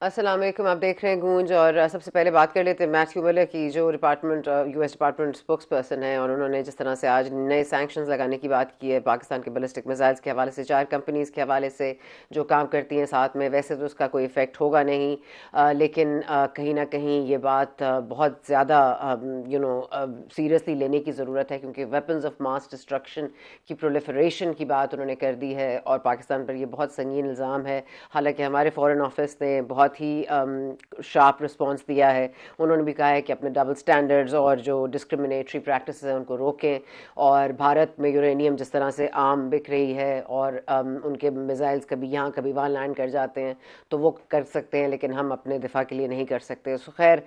السلام علیکم، آپ دیکھ رہے ہیں گونج، اور سب سے پہلے بات کر لیتے ہیں میتھیو ملر کی، جو U S department spokes person ہے، اور انہوں نے جس طرح سے آج نئے سینکشنز لگانے کی بات کی ہے پاکستان کے بیلسٹک میزائلز کے حوالے سے، 4 کمپنیز کے حوالے سے جو کام کرتی ہیں ساتھ میں، ویسے تو اس کا کوئی ایفیکٹ ہوگا نہیں، لیکن کہیں نہ کہیں یہ بات بہت زیادہ سیریسلی لینے کی ضرورت ہے، کیونکہ ویپنز آف ماس ڈسٹرکشن کی پرولیفریشن کی بات انہوں نے کر دی ہے، اور پاکستان پر یہ بہت سنگین الزام ہے۔ حالانکہ ہمارے فورن آفس نے بہت ہی شارپ رسپانس دیا ہے، انہوں نے بھی کہا ہے کہ اپنے ڈبل سٹینڈرڈز اور جو ڈسکرمنیٹری پریکٹسز ہیں ان کو روکیں، اور بھارت میں یورینیم جس طرح سے عام بک رہی ہے، اور ان کے میزائلز کبھی یہاں کبھی وہاں لینڈ کر جاتے ہیں، تو وہ کر سکتے ہیں لیکن ہم اپنے دفاع کے لیے نہیں کر سکتے۔ سو خیر،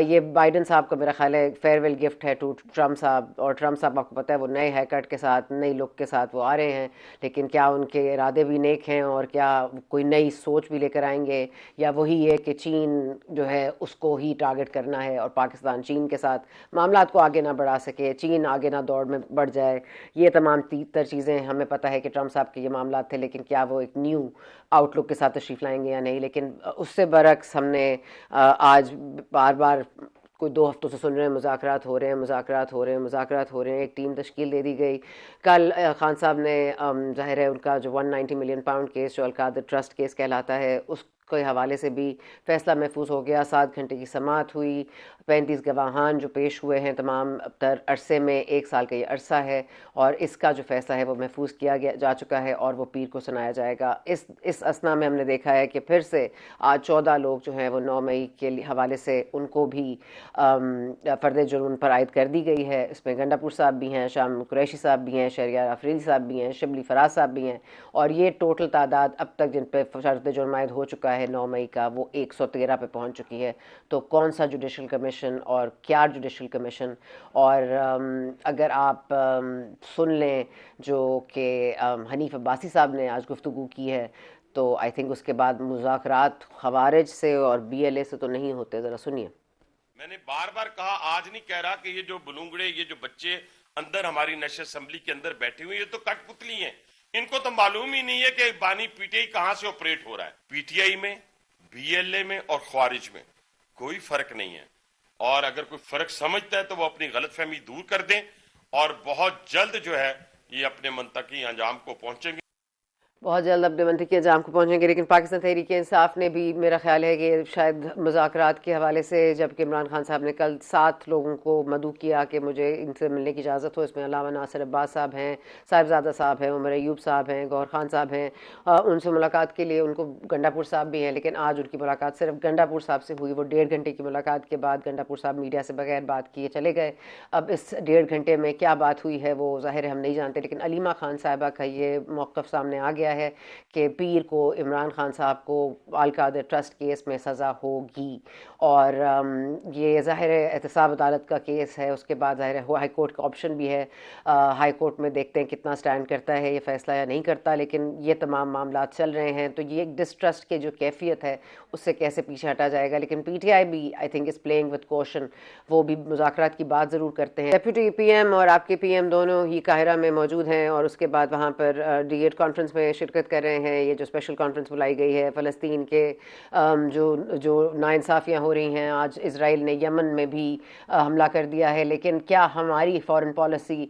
یہ بائیڈن صاحب کا میرا خیال ہے فیئر ویل گفٹ ہے ٹو ٹرمپ صاحب، اور ٹرمپ صاحب آپ کو پتہ ہے وہ نئے ہیئر کٹ کے ساتھ، نئی لک کے ساتھ وہ آ رہے ہیں، لیکن کیا ان کے ارادے بھی نیک ہیں، اور کیا کوئی نئی سوچ بھی لے کر آئیں گے، یا وہی ہے کہ چین جو ہے اس کو ہی ٹارگٹ کرنا ہے، اور پاکستان چین کے ساتھ معاملات کو آگے نہ بڑھا سکے، چین آگے نہ دوڑ میں بڑھ جائے۔ یہ تمام تر چیزیں ہمیں پتہ ہے کہ ٹرمپ صاحب کے یہ معاملات تھے، لیکن کیا وہ ایک نیو آؤٹ لک کے ساتھ تشریف لائیں گے یا نہیں۔ لیکن اس سے برعکس ہم نے آج بار بار کوئی 2 ہفتوں سے سن رہے ہیں مذاکرات ہو رہے ہیں، مذاکرات ہو رہے ہیں، مذاکرات ہو رہے ہیں، ایک ٹیم تشکیل دے دی گئی۔ کل خان صاحب نے ظاہر ہے ان کا جو 190 ملین پاؤنڈ کیس جو القادر ٹرسٹ کیس کہلاتا ہے، اس کے حوالے سے بھی فیصلہ محفوظ ہو گیا، 7 گھنٹے کی سماعت ہوئی، 35 گواہان جو پیش ہوئے ہیں تمام تر عرصے میں، 1 سال کا یہ عرصہ ہے، اور اس کا جو فیصلہ ہے وہ محفوظ کیا جا چکا ہے، اور وہ پیر کو سنایا جائے گا۔ اس اثنا میں ہم نے دیکھا ہے کہ پھر سے آج 14 لوگ جو ہیں وہ 9 مئی کے حوالے سے ان کو بھی فرد جرم پر عائد کر دی گئی ہے۔ اس میں گنڈا پور صاحب بھی ہیں، شام قریشی صاحب بھی ہیں، شہریار آفریدی صاحب بھی ہیں، شبلی فراز صاحب بھی ہیں، اور یہ ٹوٹل تعداد اب تک جن پہ فرد جرم عائد ہو چکا ہے 9 مئی کا، وہ 113 پہ پہنچ چکی ہے۔ تو کون سا جوڈیشل کمیشن اور کیا جوڈیشل کمیشن، اور اگر آپ سن لیں جو کہ حنیف عباسی صاحب نے آج گفتگو کی ہے، تو آئی تھنک اس کے بعد مذاکرات خوارج سے اور BLA سے تو نہیں ہوتے۔ ذرا سنیے۔ میں نے بار بار کہا، آج نہیں کہہ رہا کہ یہ جو بلونگڑے، یہ جو بچے اندر ہماری نیشنل اسمبلی کے اندر بیٹھے ہوئے، یہ تو کٹ پتلی ہیں، ان کو تو معلوم ہی نہیں ہے کہ بانی پی ٹی آئی کہاں سے آپریٹ ہو رہا ہے۔ پی ٹی آئی میں، BLA میں اور خوارج میں کوئی فرق نہیں ہے، اور اگر کوئی فرق سمجھتا ہے تو وہ اپنی غلط فہمی دور کر دیں، اور بہت جلد جو ہے یہ اپنے منطقی انجام کو پہنچیں گے۔ بہت جلد اپنے منطقی انجام کو پہنچیں گے، لیکن پاکستان تحریک انصاف نے بھی میرا خیال ہے کہ شاید مذاکرات کے حوالے سے، جبکہ عمران خان صاحب نے کل 7 لوگوں کو مدعو کیا کہ مجھے ان سے ملنے کی اجازت ہو، اس میں علامہ ناصر عباس صاحب ہیں، صاحبزادہ صاحب ہیں، عمر ایوب صاحب ہیں، گور خان صاحب ہیں، ان سے ملاقات کے لیے ان کو گنڈا پور صاحب بھی ہیں، لیکن آج ان کی ملاقات صرف گنڈا پور صاحب سے ہوئی۔ وہ 1.5 گھنٹے کی ملاقات کے بعد گنڈا پور صاحب میڈیا سے بغیر بات کیے چلے گئے۔ اب اس 1.5 گھنٹے میں کیا بات ہوئی ہے وہ ظاہر ہے ہم نہیں جانتے، لیکن علیمہ خان صاحبہ کا یہ موقف سامنے آ گیا ہے کہ پیر کو عمران خان صاحب کو القادر ٹرسٹ کیس میں سزا ہوگی، اور یہ ظاہر ہے احتساب عدالت کا کیس ہے، اس کے بعد ظاہر ہے ہائی کورٹ کا آپشن بھی ہے، ہائی کورٹ میں دیکھتے ہیں کتنا سٹینڈ کرتا ہے یہ فیصلہ یا نہیں کرتا، لیکن یہ تمام معاملات چل رہے ہیں، تو یہ ایک ڈسٹرسٹ کے جو کیفیت ہے اس سے کیسے پیچھے ہٹا جائے گا۔ لیکن PTI بھی I think is playing with caution, وہ بھی مذاکرات کی بات ضرور کرتے ہیں۔ ڈیپٹی PM اور آپ کے PM دونوں ہی قاہرہ میں موجود ہیں، اور اس کے بعد وہاں پر D8 کانفرنس میں شرکت کر رہے ہیں۔ یہ جو اسپیشل کانفرنس بلائی گئی ہے فلسطین کے جو ناانصافیاں ہو رہی ہیں، آج اسرائیل نے یمن میں بھی حملہ کر دیا ہے، لیکن کیا ہماری فارن پالیسی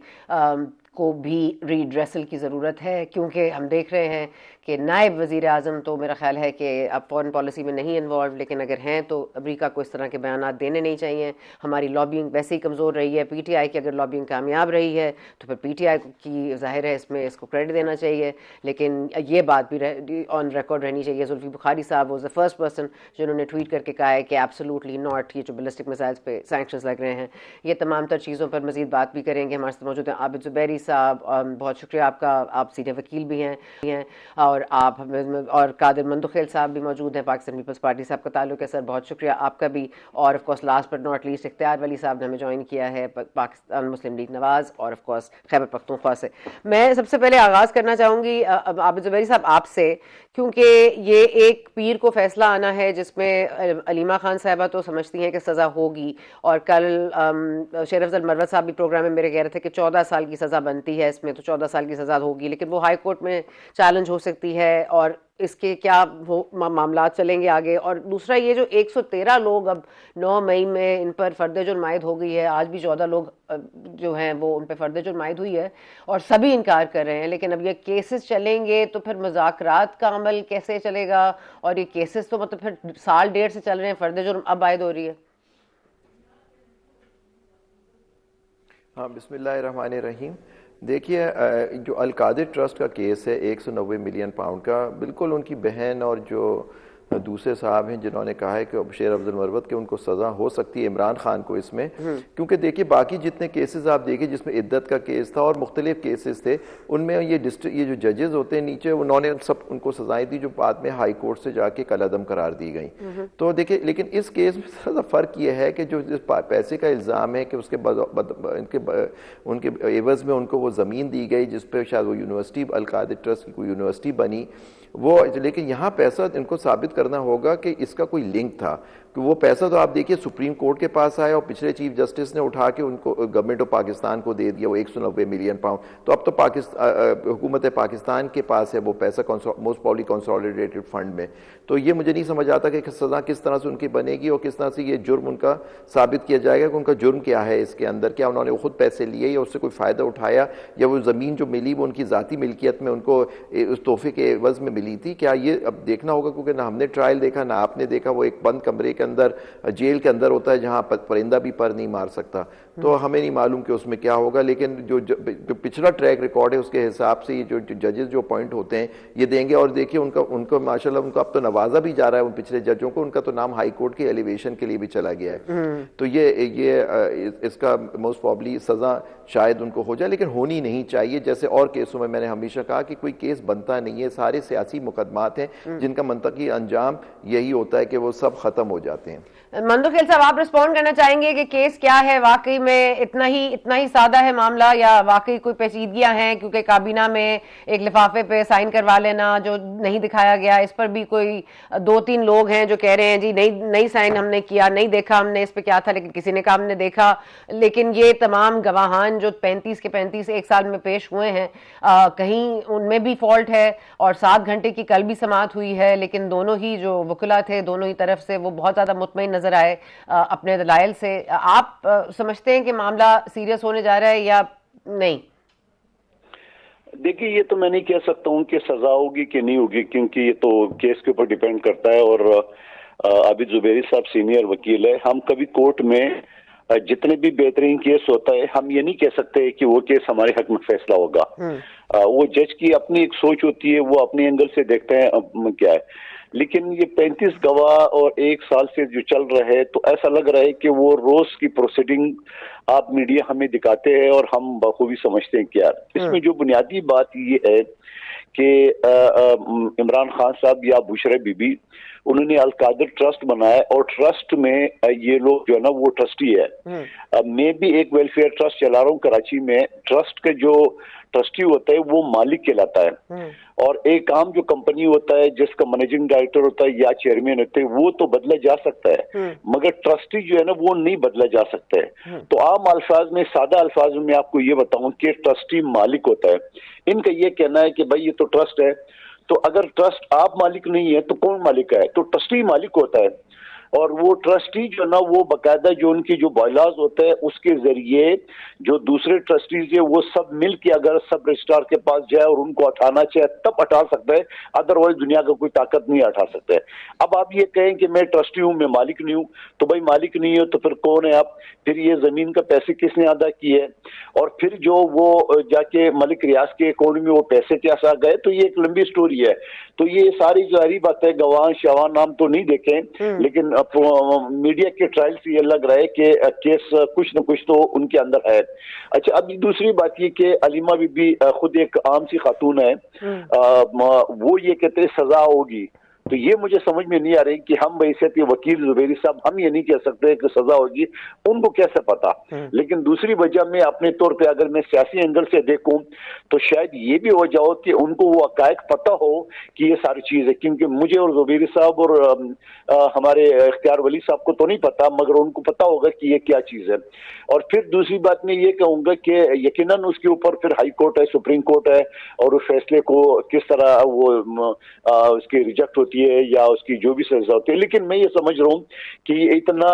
کو بھی ری ڈریسل کی ضرورت ہے؟ کیونکہ ہم دیکھ رہے ہیں کہ نائب وزیر اعظم تو میرا خیال ہے کہ اب فارن پالیسی میں نہیں انوالو، لیکن اگر ہیں تو امریکہ کو اس طرح کے بیانات دینے نہیں چاہیے۔ ہماری لابینگ ویسے ہی کمزور رہی ہے، PTI کی اگر لابینگ کامیاب رہی ہے تو پھر PTI کی ظاہر ہے اس کو کریڈٹ دینا چاہیے، لیکن یہ بات بھی آن ریکارڈ رہنی چاہیے۔ زلفی بخاری صاحب واز دا فرسٹ پرسن جنہوں نے ٹویٹ کر کے کہا ہے کہ ایبسولوٹلی ناٹ، یہ جو بیلسٹک میزائلز پہ سینکشنز لگ رہے ہیں۔ یہ تمام تر چیزوں پر مزید بات بھی کریں گے۔ ہمارے ساتھ موجود ہیں عابد زبیری صاحب، بہت شکریہ آپ کا، آپ سینئر وکیل بھی ہیں، اور آپ اور قادر مندخیل صاحب بھی موجود ہیں، پاکستان پیپلز پارٹی سے آپ کا تعلق ہے سر، بہت شکریہ آپ کا بھی، اور of course last but not least اختیار ولی صاحب نے ہمیں جوائن کیا ہے پاکستان مسلم لیگ نواز، اور آف کورس خیبر پختونخوا سے۔ میں سب سے پہلے آغاز کرنا چاہوں گی عابد زبیری صاحب آپ سے، کیونکہ یہ ایک پیر کو فیصلہ آنا ہے جس میں علیمہ خان صاحبہ تو سمجھتی ہیں کہ سزا ہوگی، اور کل شیر افضل مروت صاحب بھی پروگرام میں میرے کہہ رہے تھے کہ 14 سال کی سزا بنتی ہے اس میں، تو 14 سال کی سزا ہوگی، لیکن وہ ہائی کورٹ میں چیلنج ہو سکتی ہے، اور اس کے کیا معاملات چلیں گے آگے. اور دوسرا یہ جو 113 لوگ اب 9 مئی میں ان پر فرد جرم عائد ہو گئی ہے, آج بھی 14 لوگ جو ہیں وہ ان پہ فرد جرم عائد ہوئی ہے اور سبھی انکار کر رہے ہیں, لیکن اب یہ کیسز چلیں گے تو پھر مذاکرات کا عمل کیسے چلے گا؟ اور یہ کیسز تو مطلب پھر سال ڈیڑھ سے چل رہے ہیں, فرد جرم اب عائد ہو رہی ہے. ہاں, بسم اللہ الرحمن الرحیم. دیکھیے جو القادر ٹرسٹ کا کیس ہے 190 ملین پاؤنڈ کا, بالکل ان کی بہن اور جو دوسرے صاحب ہیں جنہوں نے کہا ہے کہ بشیر افضل مروت کہ ان کو سزا ہو سکتی ہے عمران خان کو اس میں, کیونکہ دیکھیے باقی جتنے کیسز آپ دیکھیں جس میں عدت کا کیس تھا اور مختلف کیسز تھے, ان میں یہ جو ججز ہوتے ہیں نیچے انہوں نے سب ان کو سزائیں دی جو بعد میں ہائی کورٹ سے جا کے کالعدم قرار دی گئیں. تو دیکھیں لیکن اس کیس میں ذرا فرق یہ ہے کہ جو پیسے کا الزام ہے کہ اس کے ان کے عوض میں ان کو وہ زمین دی گئی جس پہ شاید وہ یونیورسٹی القادر ٹرسٹ کی کوئی یونیورسٹی بنی وہ, لیکن یہاں پیسہ ان کو ثابت کرنا ہوگا کہ اس کا کوئی لنک تھا, کہ وہ پیسہ تو آپ دیکھیے سپریم کورٹ کے پاس آیا اور پچھلے چیف جسٹس نے اٹھا کے ان کو گورنمنٹ آف پاکستان کو دے دیا وہ 190 ملین پاؤنڈ. تو اب تو حکومت پاکستان کے پاس ہے وہ پیسہ موسٹ پروبلی کنسالیڈیٹڈ فنڈ میں. تو یہ مجھے نہیں سمجھ آتا کہ سزا کس طرح سے ان کی بنے گی اور کس طرح سے یہ جرم ان کا ثابت کیا جائے گا کہ ان کا جرم کیا ہے اس کے اندر, کیا انہوں نے خود پیسے لیے یا اس سے کوئی فائدہ اٹھایا یا وہ زمین جو ملی وہ ان کی ذاتی ملکیت میں ان کو اس تحفے کے عوض میں ملی تھی. کیا یہ اب دیکھنا ہوگا, کیونکہ نہ ہم نے ٹرائل دیکھا نہ آپ نے دیکھا, وہ ایک بند کمرے کے اندر جیل کے اندر ہوتا ہے جہاں پرندہ بھی پر نہیں مار سکتا, تو ہمیں نہیں معلوم کہ اس میں کیا ہوگا. لیکن جو پچھلا ٹریک ریکارڈ ہے اس کے حساب سے یہ جو ججز جو اپوائنٹ ہوتے ہیں یہ دیں گے. اور دیکھیے ان کو ماشاءاللہ ان کو اب تو نوازا بھی جا رہا ہے ان پچھلے ججوں کو, ان کا تو نام ہائی کورٹ کے ایلیویشن کے لیے بھی چلا گیا ہے. تو یہ اس کا موسٹ پروبلی سزا شاید ان کو ہو جائے, لیکن ہونی نہیں چاہیے. جیسے اور کیسوں میں نے ہمیشہ کہا کہ کوئی کیس بنتا نہیں ہے, سارے سیاسی مقدمات ہیں جن کا منطقی انجام یہی ہوتا ہے کہ وہ سب ختم ہو جاتے ہیں. منظور خیل صاحب, آپ رسپونڈ کرنا چاہیں گے کہ کیس کیا ہے, واقعی میں اتنا ہی سادہ ہے معاملہ یا واقعی کوئی پیچیدگیاں ہیں؟ کیونکہ کابینہ میں ایک لفافے پہ سائن کروا لینا جو نہیں دکھایا گیا, اس پر بھی کوئی 2-3 لوگ ہیں جو کہہ رہے ہیں جی نہیں سائن ہم نے کیا, نہیں دیکھا ہم نے اس پہ کیا تھا, لیکن کسی نے کہا ہم نے دیکھا. لیکن یہ تمام گواہان جو 35 کے 35 ایک سال میں پیش ہوئے ہیں, کہیں ان میں بھی فالٹ ہے. اور 7 گھنٹے کی کل بھی سماعت ہوئی ہے, لیکن دونوں ہی جو وکلا تھے دونوں ہی طرف سے وہ بہت زیادہ مطمئن نظر آئے اپنے دلائل سے. آپ سمجھتے ہیں کہ معاملہ سیریس ہونے جا رہا ہے یا نہیں؟ دیکھیے یہ تو میں نہیں کہہ سکتا ہوں کہ سزا ہوگی کہ نہیں ہوگی, کیونکہ یہ تو کیس کے اوپر ڈیپینڈ کرتا ہے. اور عابد زبیری صاحب سینئر وکیل ہے, ہم کبھی کورٹ میں جتنے بھی بہترین کیس ہوتا ہے ہم یہ نہیں کہہ سکتے کہ وہ کیس ہمارے حق میں فیصلہ ہوگا. وہ جج کی اپنی ایک سوچ ہوتی ہے, وہ اپنے اینگل سے دیکھتے ہیں کیا ہے. لیکن یہ 35 گواہ اور 1 سال سے جو چل رہا ہے تو ایسا لگ رہا ہے کہ وہ روز کی پروسیڈنگ آپ میڈیا ہمیں دکھاتے ہیں اور ہم بخوبی سمجھتے ہیں کیا. اس میں جو بنیادی بات یہ ہے کہ عمران خان صاحب یا بشرا بی بی انہوں نے القادر ٹرسٹ بنایا اور ٹرسٹ میں یہ لوگ جو ہے نا وہ ٹرسٹی ہے. میں بھی ایک ویلفیئر ٹرسٹ چلا رہا ہوں کراچی میں. ٹرسٹ کے جو ٹرسٹی ہوتا ہے وہ مالک کہلاتا ہے, اور ایک عام جو کمپنی ہوتا ہے جس کا مینیجنگ ڈائریکٹر ہوتا ہے یا چیئرمین ہوتے ہیں وہ تو بدلا جا سکتا ہے, مگر ٹرسٹی جو ہے نا وہ نہیں بدلا جا سکتا ہے. تو عام الفاظ میں سادہ الفاظ میں آپ کو یہ بتاؤں کہ ٹرسٹی مالک ہوتا ہے. ان کا یہ کہنا ہے کہ بھائی یہ تو ٹرسٹ ہے, تو اگر ٹرسٹ آپ مالک نہیں ہے تو کون مالک ہے؟ تو ٹرسٹی مالک ہوتا ہے. اور وہ ٹرسٹی جو نا وہ باقاعدہ جو ان کی جو بائیلاز ہوتا ہے اس کے ذریعے جو دوسرے ٹرسٹیز ہیں وہ سب مل کے اگر سب رجسٹرار کے پاس جائے اور ان کو ہٹانا چاہے تب ہٹا سکتا ہے, ادروائز دنیا کا کوئی طاقت نہیں ہٹا سکتا ہے. اب آپ یہ کہیں کہ میں ٹرسٹی ہوں میں مالک نہیں ہوں, تو بھائی مالک نہیں ہو تو پھر کون ہے آپ؟ پھر یہ زمین کا پیسے کس نے ادا کیے, اور پھر جو وہ جا کے ملک ریاض کے اکاؤنٹ میں وہ پیسے کیسا گئے, تو یہ ایک لمبی سٹوری ہے. تو یہ ساری ظاہری بات ہے, گواہ شواہ نام تو نہیں دیکھیں, لیکن میڈیا کے ٹرائل سے یہ لگ رہا ہے کہ کیس کچھ نہ کچھ تو ان کے اندر ہے. اچھا, اب دوسری بات یہ کہ علیمہ بی بی خود ایک عام سی خاتون ہے, وہ یہ کہتے ہیں سزا ہوگی, تو یہ مجھے سمجھ میں نہیں آ رہی کہ ہم بحیثیت وکیل زبیری صاحب ہم یہ نہیں کہہ سکتے کہ سزا ہوگی، ان کو کیسے پتا. لیکن دوسری وجہ میں اپنے طور پہ اگر میں سیاسی اینگل سے دیکھوں تو شاید یہ بھی ہو جاؤ کہ ان کو وہ حقائق پتہ ہو کہ یہ ساری چیز ہے، کیونکہ مجھے اور زبیری صاحب اور ہمارے اختیار ولی صاحب کو تو نہیں پتا، مگر ان کو پتا ہوگا کہ یہ کیا چیز ہے. اور پھر دوسری بات میں یہ کہوں گا کہ یقیناً اس کے اوپر پھر ہائی کورٹ ہے، سپریم کورٹ ہے، اور اس فیصلے کو کس طرح وہ اس کی ریجیکٹ ہوتی ہے یا اس کی جو بھی سزا ہوتی ہے. لیکن میں یہ سمجھ رہا ہوں کہ یہ اتنا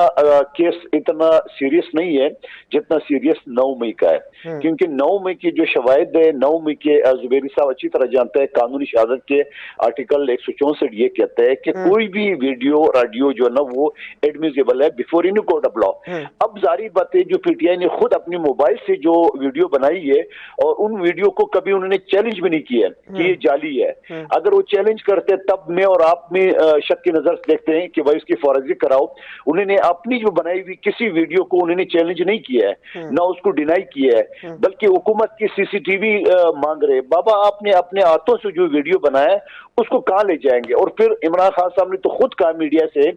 کیس اتنا سیریس نہیں ہے جتنا سیریس 9 مئی کا ہے، کیونکہ 9 مئی کی جو شواہد ہے، 9 مئی کے زبیری صاحب اچھی طرح جانتے ہیں قانونی شہادت کے آرٹیکل 164 یہ کہتا ہے کہ کوئی بھی ویڈیو آڈیو جو ہے نا وہ ایڈمیسیبل ہے before any court of law. اب ظاہری بات ہے جو پی ٹی آئی نے خود اپنی موبائل سے جو ویڈیو بنائی ہے اور ان ویڈیو کو کبھی انہوں نے چیلنج بھی نہیں کیا کہ یہ جعلی ہے. اگر وہ چیلنج کرتے تب میں اور آپ میں شک کی نظر سے دیکھتے ہیں کہ بھائی اس کی فورنزک کراؤ. انہوں نے اپنی جو بنائی ہوئی کسی ویڈیو کو انہوں نے چیلنج نہیں کیا ہے، نہ اس کو ڈینائی کیا ہے، بلکہ حکومت کی سی سی ٹی وی مانگ رہے. بابا آپ نے اپنے ہاتھوں سے جو ویڈیو بنایا اس کو کہاں لے جائیں گے؟ اور پھر عمران خان صاحب نے تو خود کہا میڈیا سے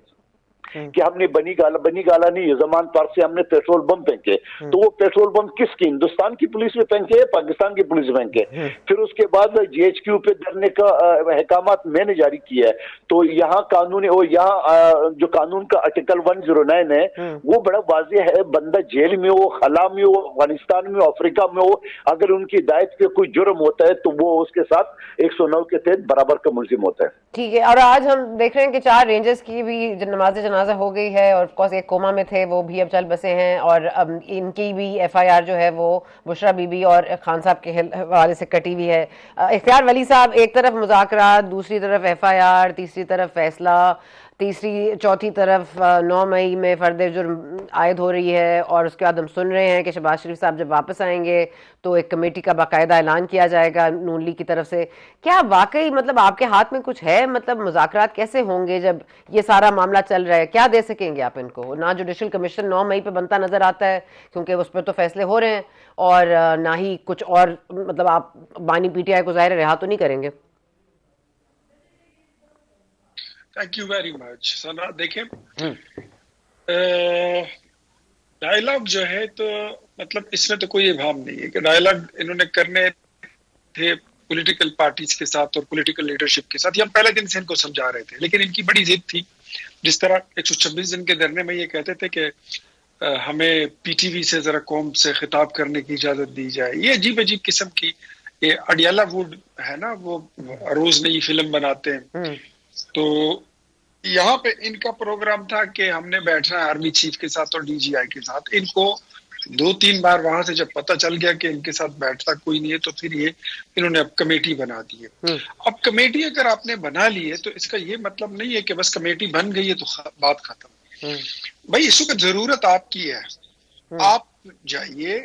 کہ ہم نے بنی گالا نہیں، زمان پارک سے ہم نے پیٹرول بم پھینکے. تو وہ پیٹرول بم کس کی؟ ہندوستان کی پولیس میں پھینکے، پاکستان کی پولیس میں پھینکے. پھر اس کے بعد جی ایچ کیو پہ دھرنے کا احکامات میں نے جاری کیا ہے. تو یہاں قانون اور یہاں جو قانون کا آرٹیکل 109 ہے وہ بڑا واضح ہے، بندہ جیل میں ہو، خلا میں ہو، افغانستان میں ہو، افریقہ میں ہو، اگر ان کی ہدایت پہ کوئی جرم ہوتا ہے تو وہ اس کے ساتھ 109 کے تحت برابر کا ملزم ہوتا ہے. ٹھیک ہے. اور آج ہم دیکھ رہے ہیں کہ 4 رینجرز کی بھی نماز جنازہ ہو گئی ہے، اور آف کورس ایک کوما میں تھے وہ بھی اب چل بسے ہیں، اور اب ان کی بھی ایف آئی آر جو ہے وہ بشرا بی بی اور خان صاحب کے حوالے سے کٹی ہوئی ہے. اختیار ولی صاحب ایک طرف مذاکرات، دوسری طرف ایف آئی آر، تیسری طرف فیصلہ، چوتھی طرف 9 مئی میں فرد جرم عائد ہو رہی ہے. اور اس کے بعد ہم سن رہے ہیں کہ شہباز شریف صاحب جب واپس آئیں گے تو ایک کمیٹی کا باقاعدہ اعلان کیا جائے گا نون لیگ کی طرف سے. کیا واقعی مطلب آپ کے ہاتھ میں کچھ ہے؟ مطلب مذاکرات کیسے ہوں گے جب یہ سارا معاملہ چل رہا ہے؟ کیا دے سکیں گے آپ ان کو؟ نہ جوڈیشل کمیشن 9 مئی پہ بنتا نظر آتا ہے کیونکہ اس پہ تو فیصلے ہو رہے ہیں، اور نہ ہی کچھ اور. مطلب آپ بانی پی ٹی آئی کو ظاہر رہا تو نہیں کریں گے. تھینک یو ویری مچ سنا. دیکھیں ڈائلاگ جو ہے تو مطلب اس میں تو کوئی ابہام نہیں ہے کہ ڈائلاگ انہوں نے کرنے تھے پولیٹیکل پارٹیز کے ساتھ اور پولیٹیکل لیڈرشپ کے ساتھ. یہ ہم پہلے دن سے ان کو سمجھا رہے تھے، لیکن ان کی بڑی ضد تھی. جس طرح 126 دن کے دھرنے میں یہ کہتے تھے کہ ہمیں پی ٹی وی سے ذرا قوم سے خطاب کرنے کی اجازت دی جائے. یہ عجیب عجیب قسم کی یہ اڈیالہ ووڈ ہے نا، وہ روز نئی فلم بناتے ہیں. تو یہاں پہ ان کا پروگرام تھا کہ ہم نے بیٹھنا ہے آرمی چیف کے ساتھ اور ڈی جی آئی کے ساتھ. ان کو 2-3 بار وہاں سے جب پتہ چل گیا کہ ان کے ساتھ بیٹھتا کوئی نہیں ہے تو پھر یہ انہوں نے اب کمیٹی بنا دی ہے. اب کمیٹی اگر آپ نے بنا لی ہے تو اس کا یہ مطلب نہیں ہے کہ بس کمیٹی بن گئی ہے تو بات ختم. بھائی اس وقت ضرورت آپ کی ہے، آپ جائیے.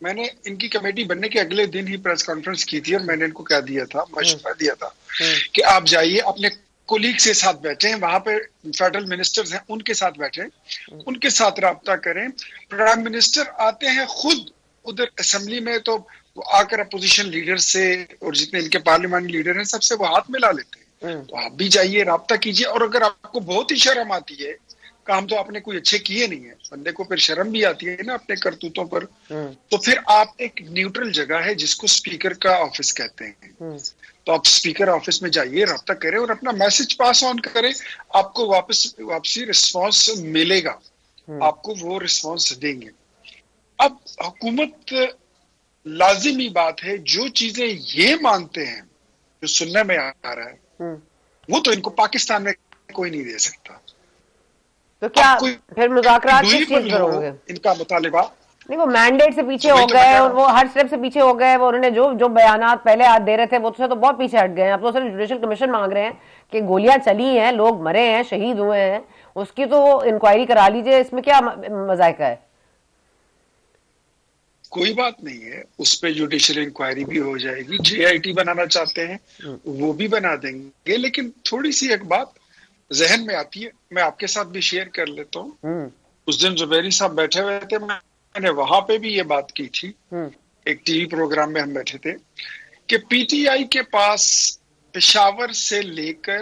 میں نے ان کی کمیٹی بننے کے اگلے دن ہی پریس کانفرنس کی تھی اور میں نے ان کو کہہ دیا تھا، مشورہ دیا تھا کہ آپ جائیے اپنے کولیگ سے ساتھ بیٹھیں، وہاں پہ فیڈرل منسٹرز ہیں ان کے ساتھ بیٹھیں، ان کے ساتھ رابطہ کریں. پرائم منسٹر آتے ہیں خود ادھر اسمبلی میں تو وہ آ کر اپوزیشن لیڈر سے اور جتنے ان کے پارلیمانی لیڈر ہیں سب سے وہ ہاتھ ملا لیتے ہیں. تو آپ بھی جائیے، رابطہ کیجیے. اور اگر آپ کو بہت ہی شرم آتی ہے، کام تو آپ نے کوئی اچھے کیے نہیں ہے، بندے کو پھر شرم بھی آتی ہے نا اپنے کرتوتوں پر، تو پھر آپ ایک نیوٹرل جگہ ہے جس کو اسپیکر کا آفس کہتے ہیں، تو آپ اسپیکر آفس میں جائیے، رابطہ کریں اور اپنا میسج پاس آن کریں. آپ کو واپسی رسپانس ملے گا، آپ کو وہ رسپانس دیں گے. اب حکومت لازمی بات ہے جو چیزیں یہ مانتے ہیں جو سننے میں آ رہا ہے وہ تو ان کو پاکستان میں کوئی نہیں دے سکتا. تو کیا پھر مذاکرات کس چیز پر ہوں گے؟ ان کا مطالبہ نہیں، وہ مینڈیٹ سے پیچھے ہو گئے، وہ ہر اسٹیپ سے پیچھے ہو گئے. وہ انہوں نے جو بیانات پہلے دے رہے تھے وہ سے تو بہت پیچھے ہٹ گئے ہیں. اب تو صرف جوڈیشل کمیشن مانگ رہے ہیں کہ گولیاں چلی ہیں، لوگ مرے ہیں، شہید ہوئے ہیں، اس کی تو انکوائری کرا لیجئے. اس میں کیا مذائقہ ہے؟ کوئی بات نہیں ہے، اس پہ جوڈیشل انکوائری بھی ہو جائے گی. جے آئی ٹی بنانا چاہتے ہیں وہ بھی بنا دیں گے. لیکن تھوڑی سی ایک بات ذہن میں آتی ہے، میں آپ کے ساتھ بھی شیئر کر لیتا ہوں. اس دن زبیری صاحب بیٹھے ہوئے تھے، میں نے وہاں پہ بھی یہ بات کی تھی، ایک ٹی وی پروگرام میں ہم بیٹھے تھے کہ پی ٹی آئی کے پاس پشاور سے لے کر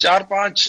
4-5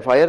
FIR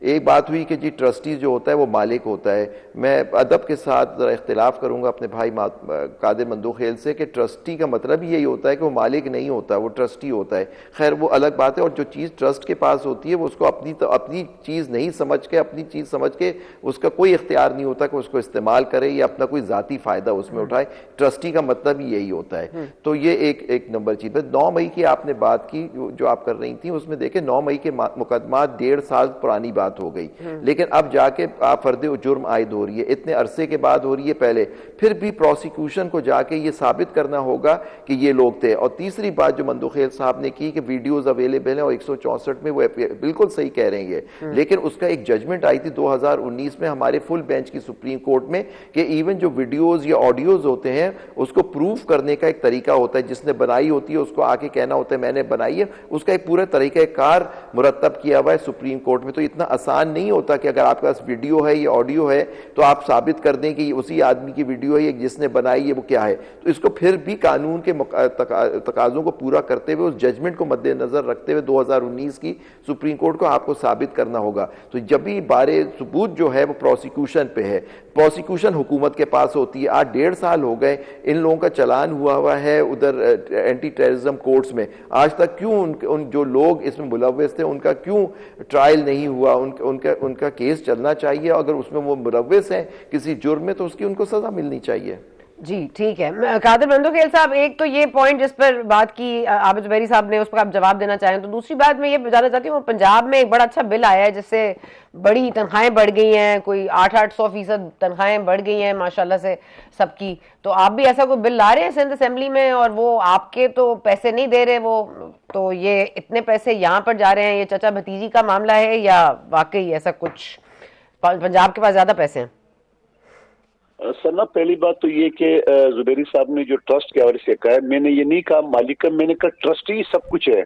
ایک بات ہوئی کہ جی ٹرسٹی جو ہوتا ہے وہ مالک ہوتا ہے. میں ادب کے ساتھ ذرا اختلاف کروں گا اپنے بھائی قادر مندوخیل سے کہ ٹرسٹی کا مطلب یہی ہوتا ہے کہ وہ مالک نہیں ہوتا, وہ ٹرسٹی ہوتا ہے. خیر وہ الگ بات ہے, اور جو چیز ٹرسٹ کے پاس ہوتی ہے وہ اس کو اپنی چیز نہیں سمجھ کے, اپنی چیز سمجھ کے اس کا کوئی اختیار نہیں ہوتا کہ اس کو استعمال کرے یا اپنا کوئی ذاتی فائدہ اس میں اٹھائے. ٹرسٹی کا مطلب ہی یہی ہوتا ہے. تو یہ ایک نمبر چیز ہے. 9 مئی کی آپ نے بات کی جو آپ کر رہی تھیں, اس میں دیکھیں 9 مئی کے مقدمات 1.5 سال پرانی بات ہو گئی, لیکن اب جا کے آپ فرد جرم عائد ہو رہی ہے, اتنے عرصے کے بعد ہو رہی ہے. پہلے پھر بھی پروسیکیوشن کو جا کے یہ ثابت کرنا ہوگا کہ یہ لوگ تھے. اور تیسری بات جو مندوخیل صاحب نے کی کہ ویڈیوز اویلیبل ہیں اور 164 میں, وہ بالکل صحیح کہہ رہے ہیں, لیکن اس کا ایک ججمنٹ آئی تھی 2019 میں ہمارے فل بینچ کی سپریم کورٹ میں کہ ایون جو ویڈیوز یا آڈیوز ہوتے ہیں اس کو پروف کرنے کا ایک طریقہ ہوتا ہے. جس نے بنائی ہوتی ہے اس کو آ کے کہنا ہوتا ہے میں نے بنائی ہے, اس کا ایک پورا طریقہ کار مرتب کیا ہوا ہے سپریم کورٹ میں. تو اتنا آسان نہیں ہوتا کہ اگر آپ کے پاس ویڈیو ہے یا آڈیو ہے تو آپ ثابت کر دیں کہ یہ اسی آدمی کی ویڈیو ہے, جس نے بنائی ہے وہ کیا ہے. تو اس کو پھر بھی قانون کے تقاضوں کو پورا کرتے ہوئے, اس ججمنٹ کو مد نظر رکھتے ہوئے 2019 کی سپریم کورٹ کو آپ کو ثابت کرنا ہوگا. تو جب بھی بارے ثبوت جو ہے وہ پروسیکیوشن پہ ہے, پروسیکیوشن حکومت کے پاس ہوتی ہے. آج 1.5 سال ہو گئے ان لوگوں کا چلان ہوا ہے ادھر اینٹی ٹیررزم کورٹس میں. آج تک کیوں ان جو لوگ اس میں ملوث تھے ان کا کیوں ٹرائل نہیں ہوا؟ ان کا کیس چلنا چاہیے. اگر اس میں وہ ملوث ہیں کسی جرم میں تو اس کی ان کو سزا ملنی چاہیے. جی ٹھیک ہے. قادر مندوخیل صاحب, ایک تو یہ پوائنٹ جس پر بات کی عابد زبیری صاحب نے, اس پر آپ جواب دینا چاہیں تو دوسری بات میں یہ جاننا چاہتی ہوں, پنجاب میں ایک بڑا اچھا بل آیا ہے جس سے بڑی تنخواہیں بڑھ گئی ہیں, کوئی 800% تنخواہیں بڑھ گئی ہیں ماشاءاللہ سے سب کی. تو آپ بھی ایسا کوئی بل لا رہے ہیں سندھ اسمبلی میں, اور وہ آپ کے تو پیسے نہیں دے رہے وہ, تو یہ اتنے پیسے یہاں پر جا رہے ہیں, یہ چچا بھتیجی کا معاملہ ہے یا واقعی ایسا کچھ پنجاب کے پاس زیادہ پیسے ہیں؟ سر نا پہلی بات تو یہ کہ زبیری صاحب نے جو ٹرسٹ کے حوالے سے کہا ہے, میں نے یہ نہیں کہا مالک کا, میں نے کہا ٹرسٹی سب کچھ ہے.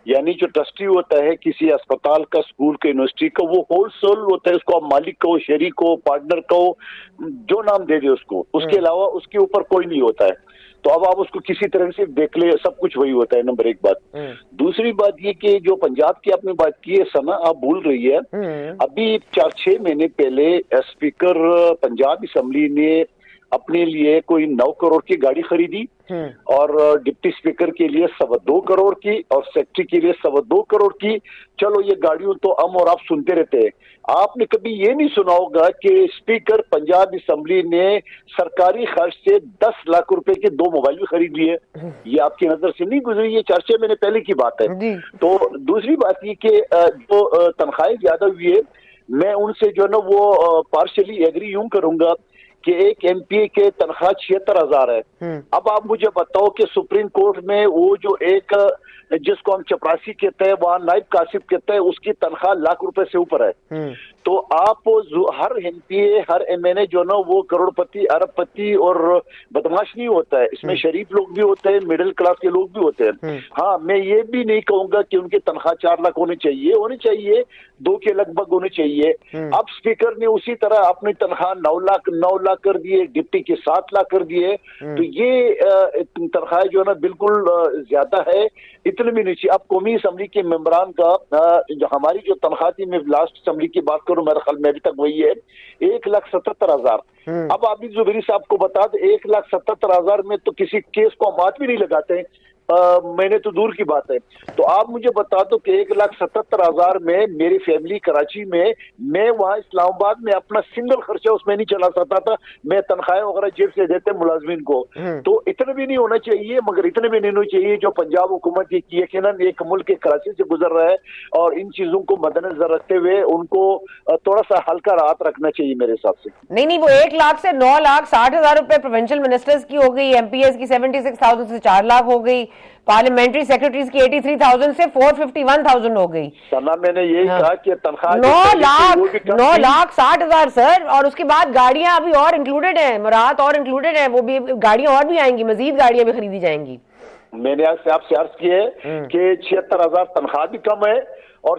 یعنی جو ٹرسٹی ہوتا ہے کسی اسپتال کا, اسکول کا, یونیورسٹی کا, وہ ہول سول ہوتا ہے. اس کو آپ مالک کہو, شریک کہو, پارٹنر کہو, جو نام دے دے اس کو, اس کے علاوہ اس کے اوپر کوئی نہیں ہوتا ہے. تو اب آپ اس کو کسی طرح سے دیکھ لے, سب کچھ وہی ہوتا ہے. نمبر 1 بات. دوسری بات یہ کہ جو پنجاب کی آپ نے بات کی ہے سنا, آپ بھول رہی ہے, ابھی 4-6 مہینے پہلے اسپیکر پنجاب اسمبلی نے اپنے لیے کوئی 9 کروڑ کی گاڑی خریدی, اور ڈپٹی اسپیکر کے لیے 2.25 کروڑ کی, اور سیکرٹری کے لیے 2.25 کروڑ کی. چلو یہ گاڑیوں تو ہم اور آپ سنتے رہتے ہیں. آپ نے کبھی یہ نہیں سنا ہوگا کہ اسپیکر پنجاب اسمبلی نے سرکاری خرچ سے 10 لاکھ روپے کے 2 موبائل بھی خرید لیے. یہ آپ کی نظر سے نہیں گزری, یہ 4-6 مہینے پہلے کی بات ہے. تو دوسری بات یہ کہ جو تنخواہیں زیادہ ہوئی ہے, میں ان سے جو ہے نا وہ پارشلی ایگری یوں کروں گا کہ ایک ایم پی کے تنخواہ 76,000 ہے. اب آپ مجھے بتاؤ کہ سپریم کورٹ میں وہ جو ایک جس کو ہم چپراسی کہتے ہیں, وہاں نائب کاسب کہتے ہیں, اس کی تنخواہ لاکھ روپے سے اوپر ہے. تو آپ ہر ایم پی اے, ہر ایم این اے جو نا وہ کروڑ پتی, ارب پتی اور بدماش نہیں ہوتا ہے. اس میں شریف لوگ بھی ہوتے ہیں, مڈل کلاس کے لوگ بھی ہوتے ہیں. ہاں, میں یہ بھی نہیں کہوں گا کہ ان کی تنخواہ 4 لاکھ ہونی چاہیے 2 کے لگ بھگ ہونی چاہیے. اب اسپیکر نے اسی طرح اپنی تنخواہ 9 لاکھ کر دیے, ڈپٹی کے 7 لاکھ کر دیے. تو یہ تنخواہ جو ہے نا بالکل زیادہ ہے, اتنے بھی نہیں چاہیے. اب قومی اسمبلی کے ممبران کا جو ہماری جو تنخواہ تھی, میں لاسٹ اسمبلی کی بات کروں, میرا خیال میں ابھی تک وہی ہے 1,77,000. اب عابد زبیری صاحب کو بتا دیں 1,77,000 میں تو کسی کیس کو ہم ہاتھ بھی نہیں لگاتے, میں نے تو دور کی بات ہے. تو آپ مجھے بتا دو کہ 1,77,000 میں میری فیملی کراچی میں وہاں اسلام آباد میں اپنا سنگل خرچہ اس میں نہیں چلا سکتا تھا. میں تنخواہیں وغیرہ جیب سے دیتے ملازمین کو. تو اتنے بھی نہیں ہونا چاہیے, مگر اتنے بھی نہیں ہونا چاہیے جو پنجاب حکومت یہ یقیناً ایک ملک کراچی سے گزر رہا ہے, اور ان چیزوں کو مد نظر رکھتے ہوئے ان کو تھوڑا سا ہلکا راحت رکھنا چاہیے میرے حساب سے. نہیں, وہ 1 لاکھ سے 9,60,000 روپے پروونشل منسٹرز کی ہو گئی, ایم پی ایس کی 76,000 سے 4 لاکھ ہو گئی, پارلیمنٹری سیکرٹریز کی 83,000 سے 451,000 ہو گئی. سنا میں نے یہی کہا کہ تنخواہ 9,60,000 سر, اور اس کے بعد گاڑیاں ابھی اور انکلوڈڈ ہیں, مراحت اور انکلوڈڈ ہیں, وہ بھی گاڑیاں اور بھی آئیں گی, مزید گاڑیاں بھی خریدی جائیں گی. میں نے آج سے آپ سے عرض کی ہے کہ 76,000 تنخواہ بھی کم ہے, اور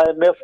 IMF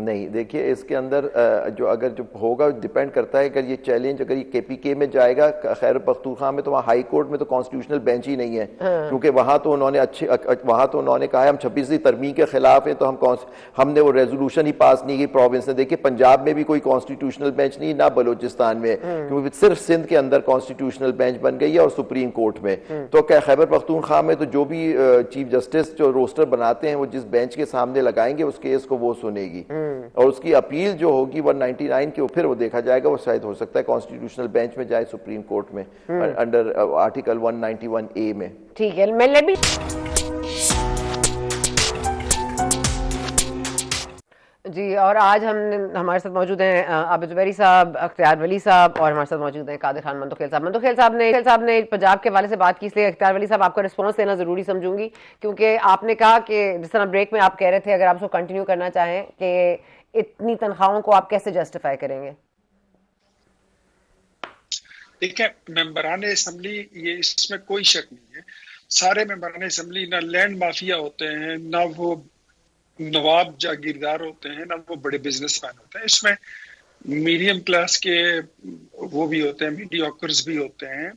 نہیں دیکھیے اس کے اندر جو اگر جو ہوگا ڈیپینڈ کرتا ہے اگر یہ چیلنج اگر یہ کے پی کے میں جائے گا خیبر پختونخوا میں تو وہاں ہائی کورٹ میں تو کانسٹیٹیوشنل بینچ ہی نہیں ہے کیونکہ وہاں تو انہوں نے کہا ہے ہم 26ویں ترمیم کے خلاف ہیں تو ہم نے وہ ریزولوشن ہی پاس نہیں کی پروونس نے. دیکھیے پنجاب میں بھی کوئی کانسٹیٹیوشنل بینچ نہیں نہ بلوچستان میں کیونکہ صرف سندھ کے اندر کانسٹیٹیوشنل بینچ بن گئی ہے اور سپریم کورٹ میں. تو خیبر پختونخوا میں تو جو بھی چیف جسٹس جو روسٹر بناتے ہیں وہ جس بینچ کے سامنے لگائیں گے اس کیس کو وہ سنے گی اور اس کی اپیل جو ہوگی 199 کی پھر وہ دیکھا جائے گا وہ شاید ہو سکتا ہے کانسٹیٹیوشنل بینچ میں جائے سپریم کورٹ میں انڈر آرٹیکل 191A میں. ٹھیک ہے میں بھی جی. اور آج ہمارے ساتھ موجود ہیں عابد زبیری صاحب, اختیار ولی صاحب اور ہمارے ساتھ موجود ہیں قادر خان منتوخیل صاحب. منتوخیل صاحب نے پنجاب کے حوالے سے بات کی, اس لیے اختیار ولی صاحب آپ کا رسپانس دینا ضروری سمجھوں گی کیونکہ آپ نے کہا کہ جس طرح بریک میں آپ کہہ رہے تھے اگر آپ اس کو کنٹینیو کرنا چاہیں کہ اتنی تنخواہوں کو آپ کیسے جسٹیفائی کریں گے. دیکھیں ممبران اسمبلی یہ اس میں کوئی شک نہیں ہے, سارے ممبران اسمبلی نہ لینڈ مافیا ہوتے ہیں نہ وہ نواب جاگیردار ہوتے ہیں نہ وہ بڑے بزنس مین ہوتے ہیں. اس میں میڈیم کلاس کے وہ بھی ہوتے ہیں, میڈیوکرز بھی ہوتے ہیں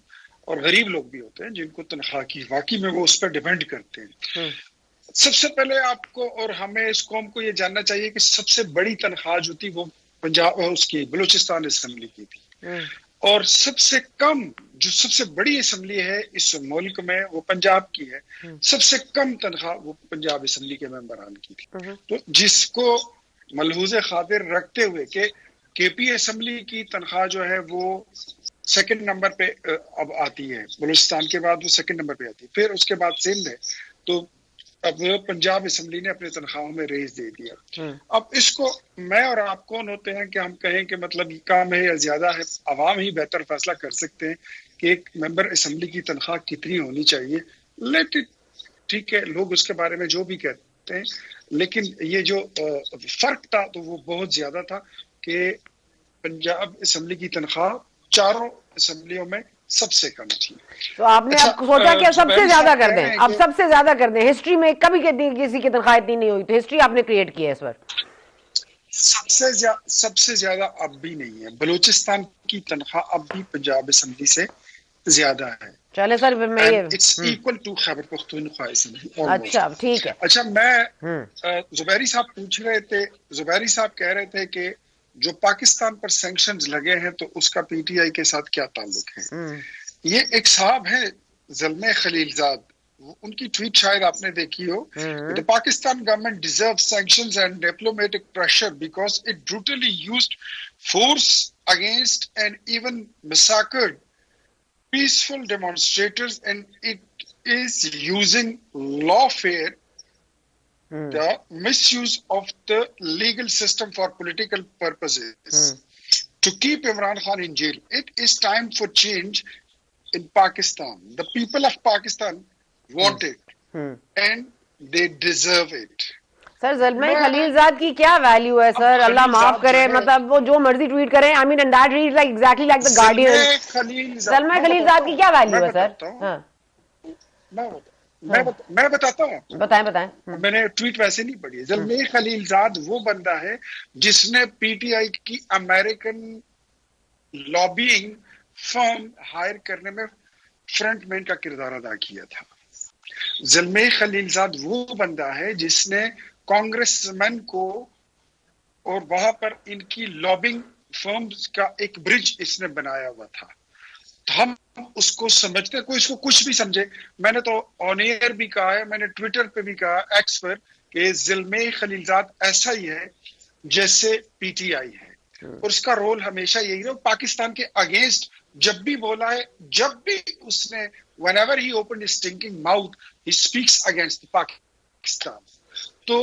اور غریب لوگ بھی ہوتے ہیں جن کو تنخواہ کی واقعی میں وہ اس پر ڈیپینڈ کرتے ہیں. سب سے پہلے آپ کو اور ہمیں اس قوم کو یہ جاننا چاہیے کہ سب سے بڑی تنخواہ جو تھی وہ پنجاب اس کی بلوچستان اسمبلی کی تھی اور سب سے کم جو سب سے بڑی اسمبلی ہے اس ملک میں وہ پنجاب کی ہے. سب سے کم تنخواہ وہ پنجاب اسمبلی کے ممبران کی تھی. تو جس کو ملحوظ خاطر رکھتے ہوئے کہ کے پی اسمبلی کی تنخواہ جو ہے وہ سیکنڈ نمبر پہ اب آتی ہے, بلوچستان کے بعد وہ سیکنڈ نمبر پہ آتی ہے, پھر اس کے بعد سندھ ہے, تو اب پنجاب اسمبلی نے اپنے تنخواہوں میں ریز دے دیا. اب اس کو میں اور آپ کون ہوتے ہیں کہ ہم کہیں کہ مطلب یہ کام ہے یا زیادہ ہے. عوام ہی بہتر فیصلہ کر سکتے ہیں کہ ایک ممبر اسمبلی کی تنخواہ کتنی ہونی چاہیے. لیٹ ٹھیک ہے, لوگ اس کے بارے میں جو بھی کہتے ہیں, لیکن یہ جو فرق تھا تو وہ بہت زیادہ تھا کہ پنجاب اسمبلی کی تنخواہ چاروں اسمبلیوں میں سب سے کم تھی. تو آپ نے اب سوچا کہ سب سے زیادہ کر دیں, اب سب سے زیادہ کر دیں. ہسٹری میں کبھی کسی کی تنخواہ اتنی نہیں ہوئی, تو ہسٹری آپ نے کریٹ کی ہے اس پر. سب سے زیادہ اب بھی نہیں ہے. بلوچستان کی تنخواہ اب بھی پنجاب اسمبلی سے زیادہ ہے. چلے سر میں it's equal to Khyber Pakhtunkhwa assembly. اچھا ٹھیک ہے. اچھا میں زبیری صاحب پوچھ رہے تھے, زبیری صاحب کہہ رہے تھے کہ جو پاکستان پر سینکشنز لگے ہیں تو اس کا پی ٹی آئی کے ساتھ کیا تعلق ہے. یہ ایک صاحب ہے زلمے خلیل زاد, ان کی ٹویٹ شاید آپ نے دیکھی ہو. The Pakistan government deserves sanctions and diplomatic pressure because it brutally used force against and even massacred peaceful demonstrators and it is using lawfare the misuse of the legal system for political purposes to keep Imran Khan in jail. It is time for change in Pakistan. The people of Pakistan want it and they deserve it. سر زلمہ خلیل زاد کی کیا value ہے سر, اللہ معاف کرے, مطلب وہ جو مرضی ٹویٹ کریں. I mean and that reads like exactly like the Guardian. زلمہ خلیل زاد کی کیا ویلیو ہے سر؟ میں بتاتا ہوں. بتائیں. میں نے ٹویٹ ویسے نہیں پڑھی. زلمہ خلیل زاد وہ بندہ ہے جس نے پی ٹی آئی کی امریکن لابینگ فرم ہائر کرنے میں فرنٹ مین کا کردار ادا کیا تھا. زلمہ خلیل زاد وہ بندہ ہے جس نے کانگریس مین کو اور وہاں پر ان کی لابنگ فرمز کا ایک برج اس نے بنایا ہوا تھا. ہم اس کو سمجھتے, کوئی اس کو کچھ بھی سمجھے. میں نے تو آن ایئر بھی کہا ہے, میں نے ٹویٹر پہ بھی کہا ایکس پر کہ زلمہ خلیل زاد ایسا ہی ہے جیسے پی ٹی آئی ہے اور اس کا رول ہمیشہ یہی ہے. پاکستان کے اگینسٹ جب بھی بولا ہے, جب بھی اس نے whenever he opened his stinking mouth he speaks against Pakistan. تو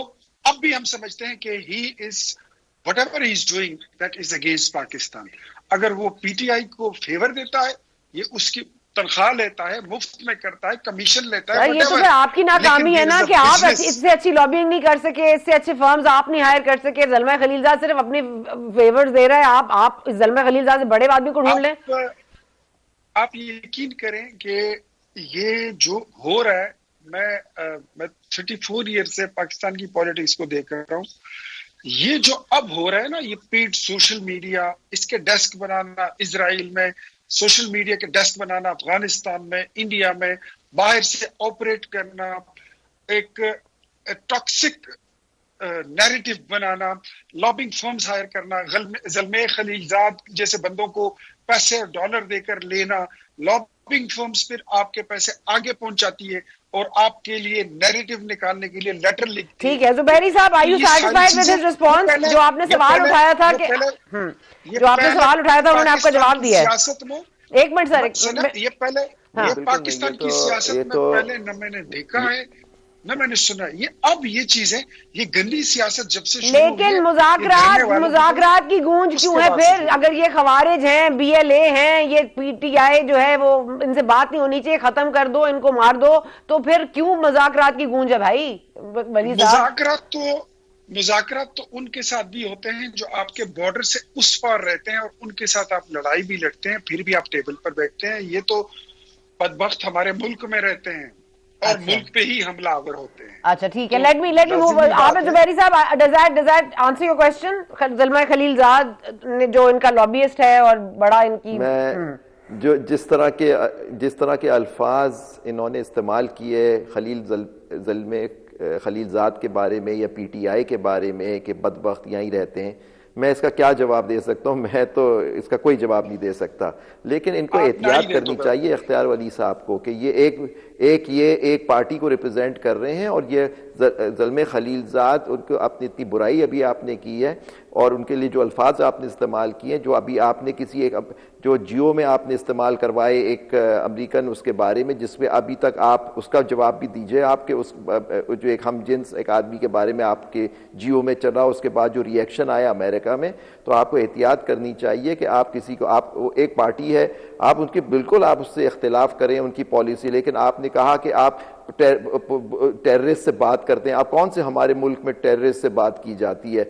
اب بھی ہم سمجھتے ہیں کہ he is whatever he is doing that is against Pakistan. اگر وہ پی ٹی آئی کو فیور دیتا ہے, یہ اس کی تنخواہ لیتا ہے, مفت میں کرتا ہے, کمیشن لیتا ہے. یہ تو پھر آپ کی ناکامی ہے نا کہ آپ اس سے اچھی لابینگ نہیں کر سکے, اس سے اچھے فرمز آپ نہیں ہائر کر سکے. زلمہ خلیل زاد صرف اپنے فیورز دے رہا ہے. آپ زلمہ خلیل زاد سے بڑے آدمی کو ڈھونڈ لیں. آپ یقین کریں کہ یہ جو ہو رہا ہے, میں 34 ایئر سے پاکستان کی پالیٹکس کو دیکھ رہا ہوں. یہ جو اب ہو رہا ہے نا، یہ پیڈ سوشل میڈیا، اس کے ڈیسک بنانا اسرائیل میں، سوشل میڈیا کے ڈیسک بنانا افغانستان میں، انڈیا میں، باہر سے آپریٹ کرنا، ایک ٹاکسک نیریٹو بنانا، لابنگ فرمز ہائر کرنا، زلمے خلیلزاد جیسے بندوں کو پیسے اور ڈالر دے کر لینا، لابنگ فرمز پھر آپ کے پیسے آگے پہنچاتی ہے اور آپ کے لیے نیریٹو نکالنے کے لیے لیٹر لکھتی ہے. ٹھیک ہے زبیری صاحب، are you satisfied with his response? جو آپ نے سوال اٹھایا تھا کہ انہوں نے آپ کا جواب دیا ہے. سیاست میں ایک منٹ سر، یہ پہلے یہ پاکستان کی سیاست میں پہلے نہ میں نے دیکھا ہے نہ میں نے سنا. یہ اب یہ چیز ہے، یہ گندی سیاست جب سے شروع ہوئی ہے. لیکن مذاکرات کی گونج کیوں ہے پھر؟ اگر یہ خوارج ہیں، بی ایل اے ہیں، یہ پی ٹی آئی جو ہے وہ ان سے بات نہیں ہونی چاہیے، ختم کر دو، ان کو مار دو، تو پھر کیوں مذاکرات کی گونج ہے بھائی؟ مذاکرات تو ان کے ساتھ بھی ہوتے ہیں جو آپ کے بارڈر سے اس پار رہتے ہیں، اور ان کے ساتھ آپ لڑائی بھی لڑتے ہیں، پھر بھی آپ ٹیبل پر بیٹھتے ہیں. یہ تو بدبخت ہمارے ملک میں رہتے ہیں اور ملک پہ ہی حملہ آور ہوتے ہیں. اچھا ٹھیک ہے، let me move. Abid Zuberi صاحب، does that answer your question? Zalmay Khalilzad نے جو ان کا لابیسٹ ہے اور بڑا ان کی جو جس طرح کے الفاظ انہوں نے استعمال کیے زلمے خلیلزاد کے بارے میں یا پی ٹی آئی کے بارے میں کہ بدبخت یہیں رہتے ہیں، میں اس کا کیا جواب دے سکتا ہوں؟ میں تو اس کا کوئی جواب نہیں دے سکتا. لیکن ان کو احتیاط کرنی چاہیے اختیار ولی صاحب کو کہ یہ ایک پارٹی کو ریپرزینٹ کر رہے ہیں، اور یہ زلمے خلیلزاد ان کو اپنی اتنی برائی ابھی آپ نے کی ہے، اور ان کے لیے جو الفاظ آپ نے استعمال کیے ہیں، جو ابھی آپ نے کسی ایک جو جیو میں آپ نے استعمال کروائے ایک امریکن اس کے بارے میں، جس میں ابھی تک آپ اس کا جواب بھی دیجئے. آپ کے اس جو ایک ہم جنس ایک آدمی کے بارے میں آپ کے جیو میں چل رہا، اس کے بعد جو ری ایکشن آیا امریکہ میں، تو آپ کو احتیاط کرنی چاہیے کہ آپ کسی کو، آپ ایک پارٹی ہے، آپ ان کی بالکل آپ اس سے اختلاف کریں ان کی پالیسی، لیکن آپ نے کہا کہ آپ ٹیررسٹ سے بات کرتے ہیں. آپ کون سے ہمارے ملک میں ٹیررسٹ سے بات کی جاتی ہے؟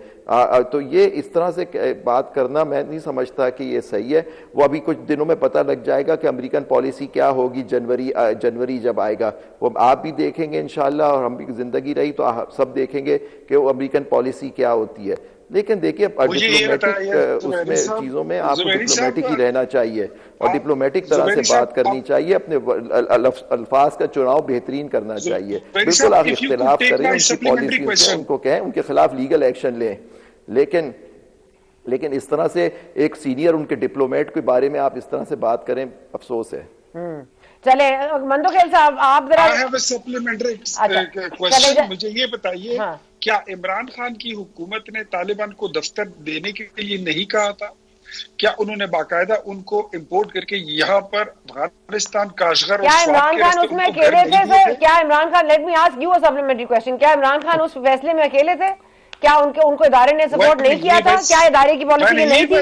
تو یہ اس طرح سے بات کرنا میں نہیں سمجھتا کہ یہ صحیح ہے. وہ ابھی کچھ دنوں میں پتہ لگ جائے گا کہ امریکن پالیسی کیا ہوگی. جنوری جب آئے گا وہ آپ بھی دیکھیں گے انشاءاللہ، اور ہم بھی زندگی رہی تو سب دیکھیں گے کہ وہ امریکن پالیسی کیا ہوتی ہے. لیکن دیکھیے ڈپلومیٹک اس میں چیزوں میں آپ کو ڈپلومیٹک ہی رہنا چاہیے، اور ڈپلومیٹک طرح سے بات کرنی چاہیے، اپنے الفاظ کا چناؤ بہترین کرنا چاہیے. بالکل آپ اختلاف کریں ان کی پالیسیوں سے، ان کو کہیں ان کے خلاف لیگل ایکشن لیں، لیکن اس طرح سے ایک سینئر ان کے ڈپلومیٹ کے بارے میں آپ اس طرح سے بات کریں، افسوس ہے. چلے مندوخیل صاحب آپ ذرا مجھے یہ بتائیے، کیا عمران خان کی حکومت نے طالبان کو دفتر دینے کے لیے نہیں کہا تھا؟ کیا انہوں نے باقاعدہ ان کو امپورٹ کر کے یہاں پر افغانستان کاشغر اور عمران خان اس میں اکیلے تھے سر؟ کیا Imran Khan, let me ask you a supplementary question, کیا عمران خان اس فیصلے میں اکیلے تھے؟ کیا ان کو ادارے نے سپورٹ نہیں کیا تھا؟ کیا ادارے کی پالیسی یہ نہیں تھی؟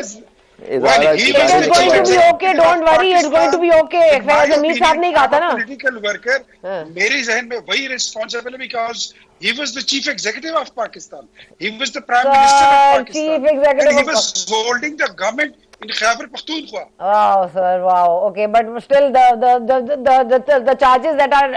It is going to be okay, don't worry, it's going to be okay. فیض امیر صاحب نہیں کہا تھا نا. Political worker, میرے ذہن میں وہی responsible because he was the chief executive of Pakistan. He was the prime minister of Pakistan. And he was holding the government in Khyber Pakhtunkhwa. Wow, sir, wow. Okay, but still the charges that are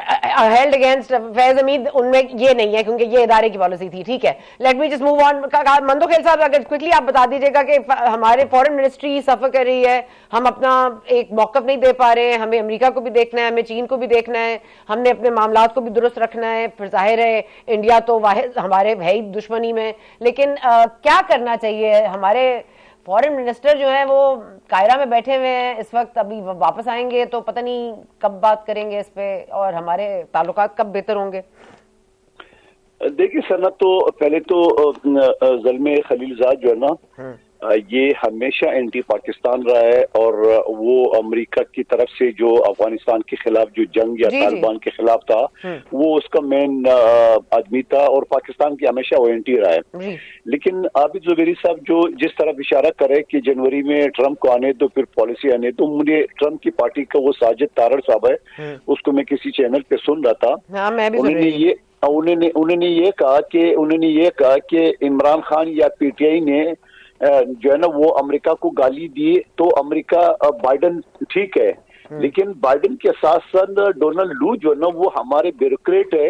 held against Faiz Hamid ان میں یہ نہیں ہے کیونکہ یہ ادارے کی policy تھی. ٹھیک ہے, let me just move on. Mandokhel صاحب اگر quickly آپ بتا دیجیے گا کہ ہمارے فورن منسٹری سفر کر رہی ہے, ہم اپنا ایک موقف نہیں دے پا رہے ہیں, ہمیں امریکہ کو بھی دیکھنا ہے, ہمیں چین کو بھی دیکھنا ہے, ہم نے اپنے معاملات کو بھی درست رکھنا ہے. پھر ظاہر ہے انڈیا تو واحد ہمارے ہے ہی دشمنی میں, لیکن کیا کرنا چاہیے؟ ہمارے فورن منسٹر جو ہیں وہ قاہرہ میں بیٹھے ہوئے ہیں اس وقت, ابھی واپس آئیں گے تو پتہ نہیں کب بات کریں گے اس پہ, اور ہمارے تعلقات کب بہتر ہوں گے. دیکھیے سنت, تو پہلے تو زلمے خلیلزاد جو ہے نا یہ ہمیشہ اینٹی پاکستان رہا ہے, اور وہ امریکہ کی طرف سے جو افغانستان کے خلاف جو جنگ یا طالبان کے خلاف تھا وہ اس کا مین آدمی تھا, اور پاکستان کی ہمیشہ وہ اینٹی رہا ہے. لیکن عابد زبیری صاحب جو جس طرح اشارہ کرے کہ جنوری میں ٹرمپ کو آنے دو پھر پالیسی آنے دو, مجھے ٹرمپ کی پارٹی کا وہ ساجد تارڑ صاحب ہے, اس کو میں کسی چینل پہ سن رہا تھا, انہوں نے یہ کہا کہ عمران خان یا پی ٹی آئی نے جو ہے نا وہ امریکہ کو گالی دی, تو امریکہ بائیڈن ٹھیک ہے, لیکن بائیڈن کے ساتھ ساتھ ڈونلڈ لو جو ہے نا وہ ہمارے بیوروکریٹ ہے,